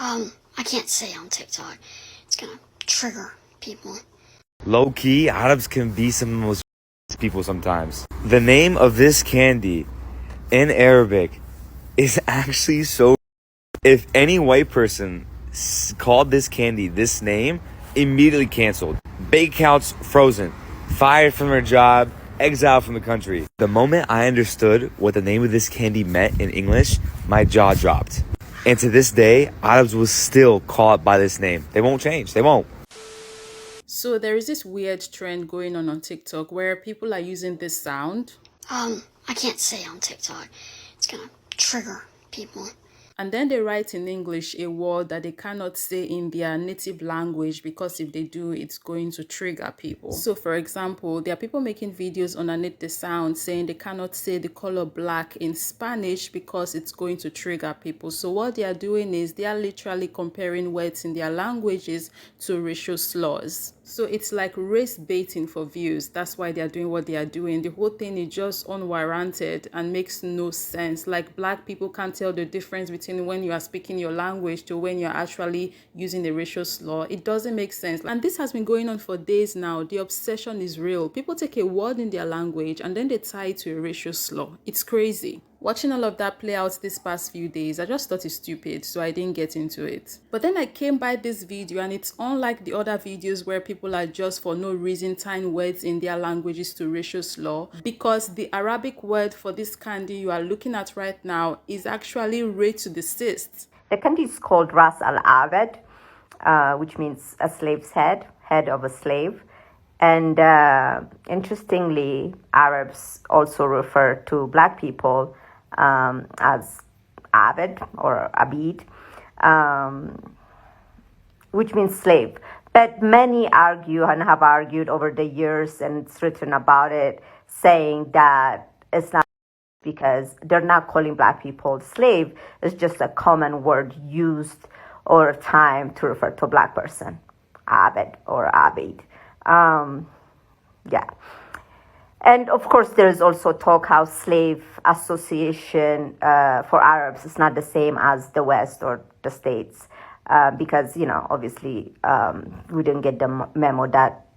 I can't say on TikTok. It's gonna trigger people. Low-key, Arabs can be some of the most people sometimes. The name of this candy in Arabic is actually so... If any white person called this candy this name, immediately canceled. Bank accounts frozen. Fired from their job. Exiled from the country. The moment I understood what the name of this candy meant in English, my jaw dropped. And to this day, Arabs will still call it by this name. They won't change. They won't. So there is this weird trend going on TikTok where people are using this sound. I can't say on TikTok. It's gonna trigger people. And then they write in English a word that they cannot say in their native language because if they do, it's going to trigger people. So for example, there are people making videos underneath the sound saying they cannot say the color black in Spanish because it's going to trigger people. So what they are doing is they are literally comparing words in their languages to racial slurs. So it's like race baiting for views. That's why they are doing what they are doing. The whole thing is just unwarranted and makes no sense. Like black people can't tell the difference between when you are speaking your language to when you're actually using a racial slur. It doesn't make sense. And this has been going on for days now. The obsession is real. People take a word in their language and then they tie it to a racial slur. It's crazy. Watching all of that play out these past few days, I just thought it's stupid, so I didn't get into it. But then I came by this video and it's unlike the other videos where people are just for no reason tying words in their languages to racial slur, because the Arabic word for this candy you are looking at right now is actually ready to desist. The candy is called ras al-abid, which means a slave's head, head of a slave. And interestingly, Arabs also refer to black people as abid or abid, which means slave. But many argue and have argued over the years, and it's written about it, saying that it's not because they're not calling black people slave. It's just a common word used over time to refer to a black person, abid or abid. Yeah. And of course, there is also talk how slave association for Arabs is not the same as the West or the States, because, you know, obviously we didn't get the memo that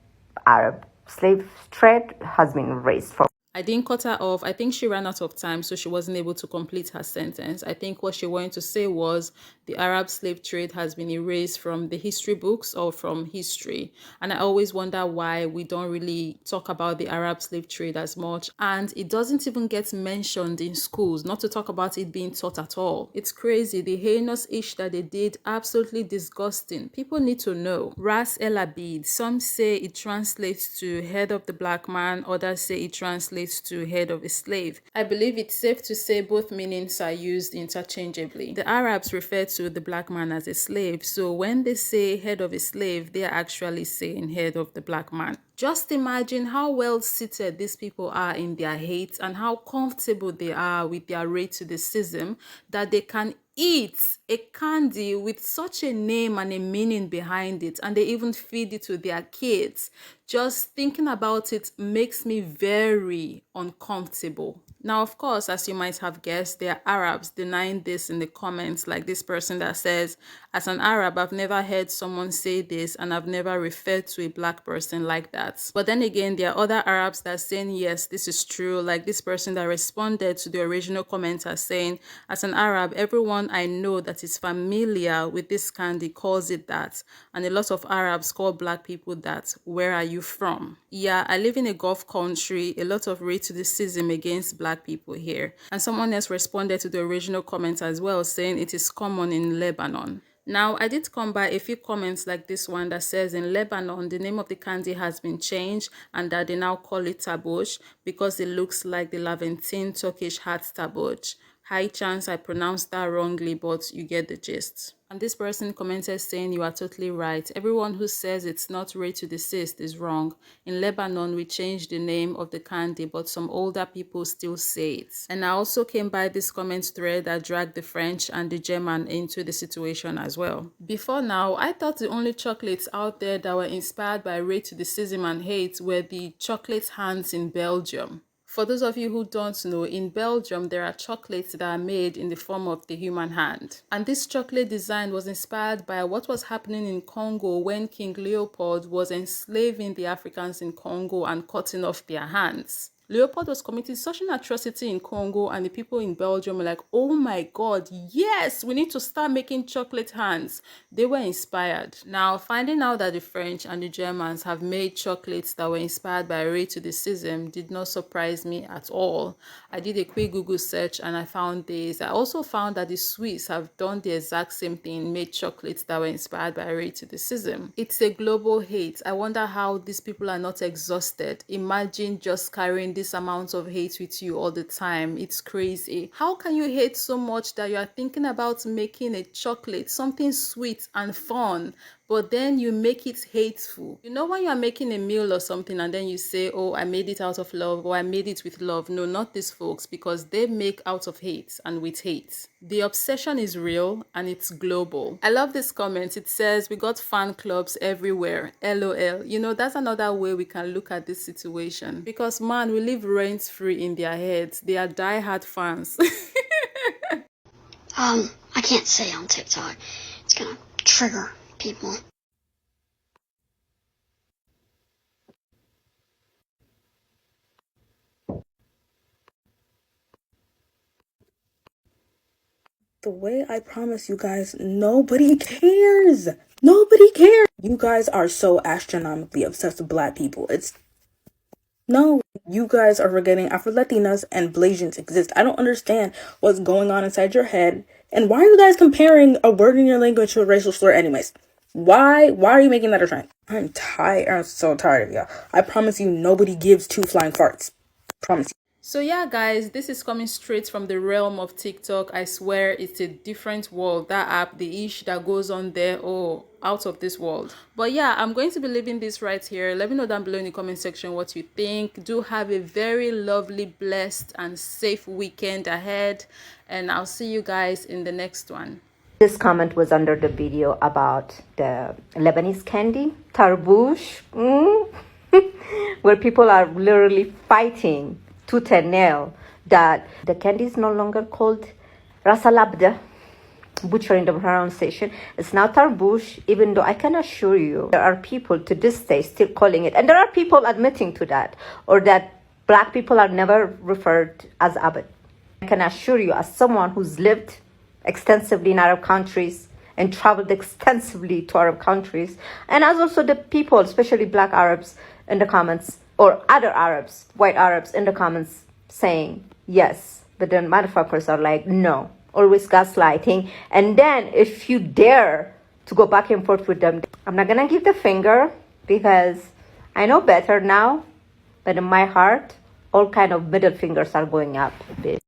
Arab slave trade has been erased from. I didn't cut her off. I think she ran out of time, so she wasn't able to complete her sentence. I think what she wanted to say was the Arab slave trade has been erased from the history books or from history. And I always wonder why we don't really talk about the Arab slave trade as much. And it doesn't even get mentioned in schools, not to talk about it being taught at all. It's crazy. The heinous ish that they did, absolutely disgusting. People need to know. Ras al-abid. Some say it translates to head of the black man. Others say it translates to head of a slave. I believe it's safe to say both meanings are used interchangeably. The Arabs refer to the black man as a slave, so when they say head of a slave, they are actually saying head of the black man. Just imagine how well seated these people are in their hate and how comfortable they are with their racism that they can eat a candy with such a name and a meaning behind it, and they even feed it to their kids. Just thinking about it makes me very uncomfortable. Now, of course, as you might have guessed, there are Arabs denying this in the comments, like this person that says, as an Arab, I've never heard someone say this and I've never referred to a black person like that. But then again, there are other Arabs that are saying, yes, this is true, like this person that responded to the original commenter saying, as an Arab, everyone I know that is familiar with this candy calls it that. And a lot of Arabs call black people that. Where are you from? Yeah, I live in a Gulf country, a lot of racism against black people here. And someone else responded to the original comment as well, saying it is common in Lebanon. Now, I did come by a few comments like this one that says in Lebanon, the name of the candy has been changed and that they now call it tabosh because it looks like the Levantine Turkish hat tabosh. High chance I pronounced that wrongly, but you get the gist. And this person commented saying you are totally right. Everyone who says it's not ready to desist is wrong. In Lebanon, we changed the name of the candy, but some older people still say it. And I also came by this comment thread that dragged the French and the German into the situation as well. Before now, I thought the only chocolates out there that were inspired by racism and hate were the chocolate hands in Belgium. For those of you who don't know, in Belgium, there are chocolates that are made in the form of the human hand. And this chocolate design was inspired by what was happening in Congo when King Leopold was enslaving the Africans in Congo and cutting off their hands. Leopold was committing such an atrocity in Congo, and the people in Belgium were like, oh my God, yes, we need to start making chocolate hands. They were inspired. Now, finding out that the French and the Germans have made chocolates that were inspired by racism did not surprise me at all. I did a quick Google search and I found this. I also found that the Swiss have done the exact same thing, made chocolates that were inspired by racism. It's a global hate. I wonder how these people are not exhausted. Imagine just carrying this amount of hate with you all the time. It's crazy. How can you hate so much that you are thinking about making a chocolate, something sweet and fun, but then you make it hateful? You know, when you are making a meal or something and then you say, oh, I made it out of love, or I made it with love. No, not these folks, because they make out of hate and with hate. The obsession is real and it's global. I love this comment. It says, we got fan clubs everywhere. LOL. You know, that's another way we can look at this situation. Because man, we live rent-free in their heads. They are diehard fans. I can't say on TikTok. It's gonna trigger people. The way I promise you guys, nobody cares. Nobody cares. You guys are so astronomically obsessed with black people. No, you guys are forgetting Afro-Latinas and Blasians exist. I don't understand what's going on inside your head. And why are you guys comparing a word in your language to a racial slur anyways? Why are you making that a trend? I'm tired. I'm so tired of y'all. I promise you, nobody gives two flying farts. Promise you. So yeah, guys, this is coming straight from the realm of TikTok. I swear it's a different world. That app, the ish that goes on there, oh, out of this world. But yeah, I'm going to be leaving this right here. Let me know down below in the comment section what you think. Do have a very lovely, blessed and safe weekend ahead. And I'll see you guys in the next one. This comment was under the video about the Lebanese candy, tarbouche, where people are literally fighting tooth and nail that the candy is no longer called al-abid, butchering the pronunciation. It's now tarbouche, even though I can assure you there are people to this day still calling it, and there are people admitting to that, or that black people are never referred as abid. I can assure you, as someone who's lived extensively in Arab countries and traveled extensively to Arab countries, and as also the people, especially black Arabs in the comments, or other Arabs, white Arabs in the comments saying yes, but then motherfuckers are like, no, always gaslighting. And then if you dare to go back and forth with them, I'm not gonna give the finger because I know better now, but in my heart, all kind of middle fingers are going up, bitch.